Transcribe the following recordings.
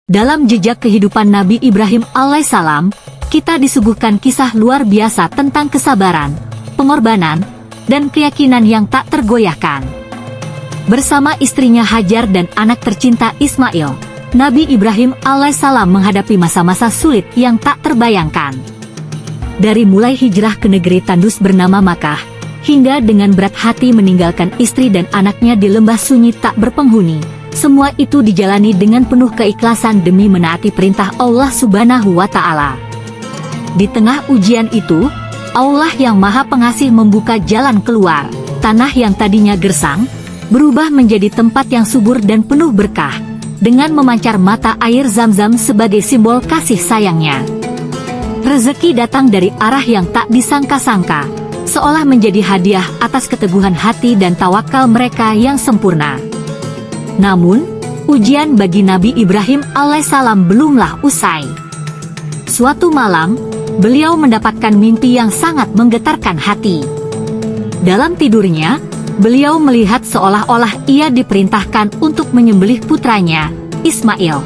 Dalam jejak kehidupan Nabi Ibrahim alaihissalam, kita disuguhkan kisah luar biasa tentang kesabaran, pengorbanan, dan keyakinan yang tak tergoyahkan. Bersama istrinya Hajar dan anak tercinta Ismail, Nabi Ibrahim alaihissalam menghadapi masa-masa sulit yang tak terbayangkan. Dari mulai hijrah ke negeri tandus bernama Makkah, hingga dengan berat hati meninggalkan istri dan anaknya di lembah sunyi tak berpenghuni, semua itu dijalani dengan penuh keikhlasan demi menaati perintah Allah Subhanahu wa Ta'ala. Di tengah ujian itu, Allah yang Maha Pengasih membuka jalan keluar. Tanah yang tadinya gersang berubah menjadi tempat yang subur dan penuh berkah, dengan memancar mata air Zam-Zam sebagai simbol kasih sayangnya. Rezeki datang dari arah yang tak disangka-sangka, seolah menjadi hadiah atas keteguhan hati dan tawakal mereka yang sempurna. Namun, ujian bagi Nabi Ibrahim alaihissalam belumlah usai. Suatu malam, beliau mendapatkan mimpi yang sangat menggetarkan hati. Dalam tidurnya, beliau melihat seolah-olah ia diperintahkan untuk menyembelih putranya, Ismail.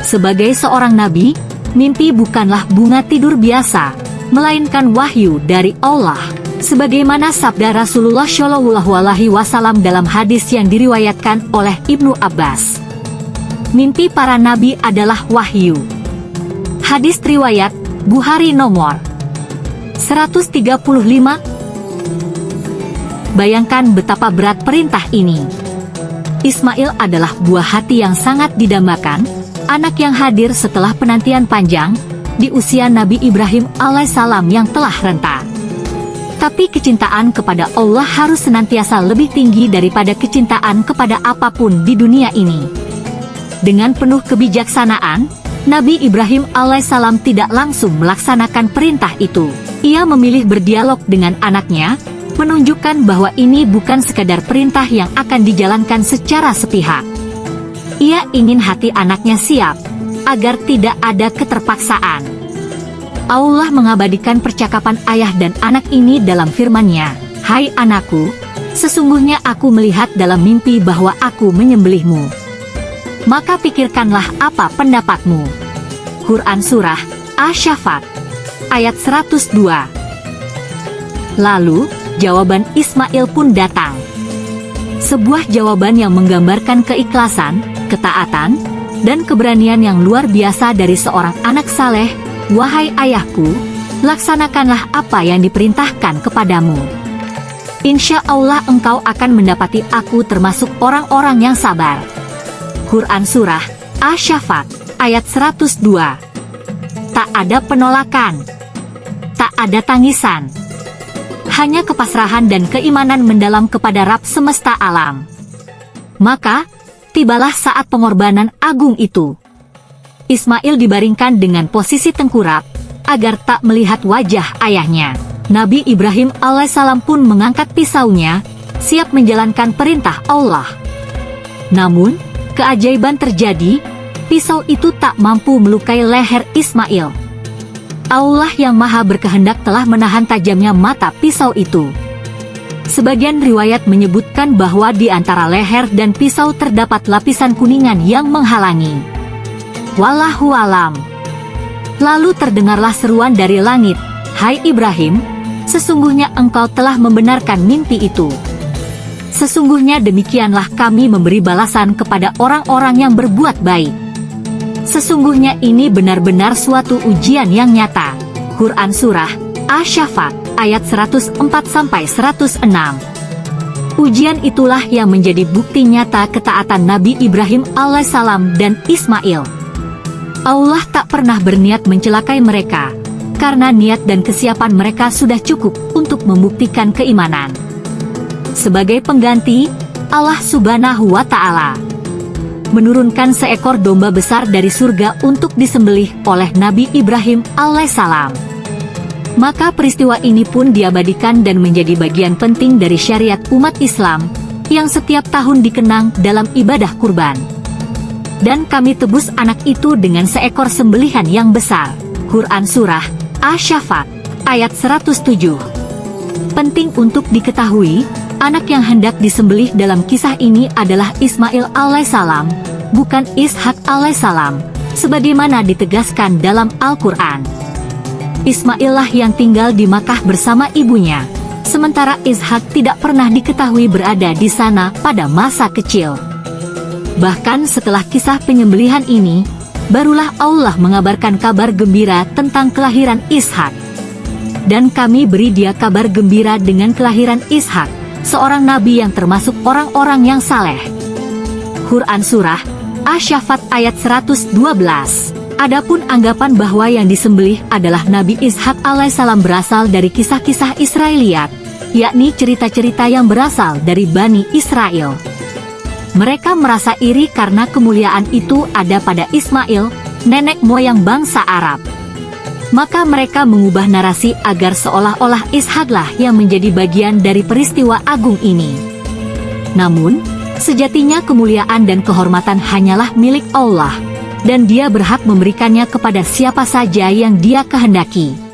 Sebagai seorang nabi, mimpi bukanlah bunga tidur biasa, melainkan wahyu dari Allah. Sebagaimana sabda Rasulullah Shallallahu Alaihi Wasallam dalam hadis yang diriwayatkan oleh Ibnu Abbas. Mimpi para nabi adalah wahyu. Hadis riwayat Bukhari nomor 135. Bayangkan betapa berat perintah ini. Ismail adalah buah hati yang sangat didambakan, anak yang hadir setelah penantian panjang, di usia Nabi Ibrahim alaihissalam yang telah renta. Tapi kecintaan kepada Allah harus senantiasa lebih tinggi daripada kecintaan kepada apapun di dunia ini. Dengan penuh kebijaksanaan, Nabi Ibrahim alaihissalam tidak langsung melaksanakan perintah itu. Ia memilih berdialog dengan anaknya, menunjukkan bahwa ini bukan sekadar perintah yang akan dijalankan secara sepihak. Ia ingin hati anaknya siap, agar tidak ada keterpaksaan. Allah mengabadikan percakapan ayah dan anak ini dalam firman-Nya, "Hai anakku, sesungguhnya aku melihat dalam mimpi bahwa aku menyembelihmu. Maka pikirkanlah apa pendapatmu." Quran Surah Asy-Syaffat ayat 102. Lalu, jawaban Ismail pun datang. Sebuah jawaban yang menggambarkan keikhlasan, ketaatan, dan keberanian yang luar biasa dari seorang anak saleh. "Wahai ayahku, laksanakanlah apa yang diperintahkan kepadamu. Insya Allah engkau akan mendapati aku termasuk orang-orang yang sabar." Quran Surah Asy-Syaffat ayat 102. Tak ada penolakan, tak ada tangisan, hanya kepasrahan dan keimanan mendalam kepada Rabb semesta alam. Maka, tibalah saat pengorbanan agung itu. Ismail dibaringkan dengan posisi tengkurap, agar tak melihat wajah ayahnya. Nabi Ibrahim alaihissalam pun mengangkat pisaunya, siap menjalankan perintah Allah. Namun, keajaiban terjadi, pisau itu tak mampu melukai leher Ismail. Allah yang maha berkehendak telah menahan tajamnya mata pisau itu. Sebagian riwayat menyebutkan bahwa di antara leher dan pisau terdapat lapisan kuningan yang menghalangi. Wallahu alam. Lalu terdengarlah seruan dari langit, "Hai Ibrahim, sesungguhnya engkau telah membenarkan mimpi itu. Sesungguhnya demikianlah kami memberi balasan kepada orang-orang yang berbuat baik. Sesungguhnya ini benar-benar suatu ujian yang nyata." Quran Surah Asy-Syaffat ayat 104-106. Ujian itulah yang menjadi bukti nyata ketaatan Nabi Ibrahim alaihissalam dan Ismail. Allah tak pernah berniat mencelakai mereka, karena niat dan kesiapan mereka sudah cukup untuk membuktikan keimanan. Sebagai pengganti, Allah Subhanahu wa Ta'ala menurunkan seekor domba besar dari surga untuk disembelih oleh Nabi Ibrahim alaihissalam. Maka peristiwa ini pun diabadikan dan menjadi bagian penting dari syariat umat Islam, yang setiap tahun dikenang dalam ibadah kurban. Dan kami tebus anak itu dengan seekor sembelihan yang besar. Quran Surah Asy-Syaffat ayat 107. Penting untuk diketahui, anak yang hendak disembelih dalam kisah ini adalah Ismail alaihissalam, bukan Ishak alaihissalam, sebagaimana ditegaskan dalam Al-Quran. Ismail lah yang tinggal di Makkah bersama ibunya, sementara Ishak tidak pernah diketahui berada di sana pada masa kecil. Bahkan setelah kisah penyembelihan ini, barulah Allah mengabarkan kabar gembira tentang kelahiran Ishak. Dan kami beri dia kabar gembira dengan kelahiran Ishak, seorang nabi yang termasuk orang-orang yang saleh. Quran Surah Asy-Syaffat ayat 112. Adapun anggapan bahwa yang disembelih adalah Nabi Ishak alaihissalam berasal dari kisah-kisah Israiliyat, yakni cerita-cerita yang berasal dari Bani Israel. Mereka merasa iri karena kemuliaan itu ada pada Ismail, nenek moyang bangsa Arab. Maka mereka mengubah narasi agar seolah-olah Ishaklah yang menjadi bagian dari peristiwa agung ini. Namun, sejatinya kemuliaan dan kehormatan hanyalah milik Allah, dan Dia berhak memberikannya kepada siapa saja yang Dia kehendaki.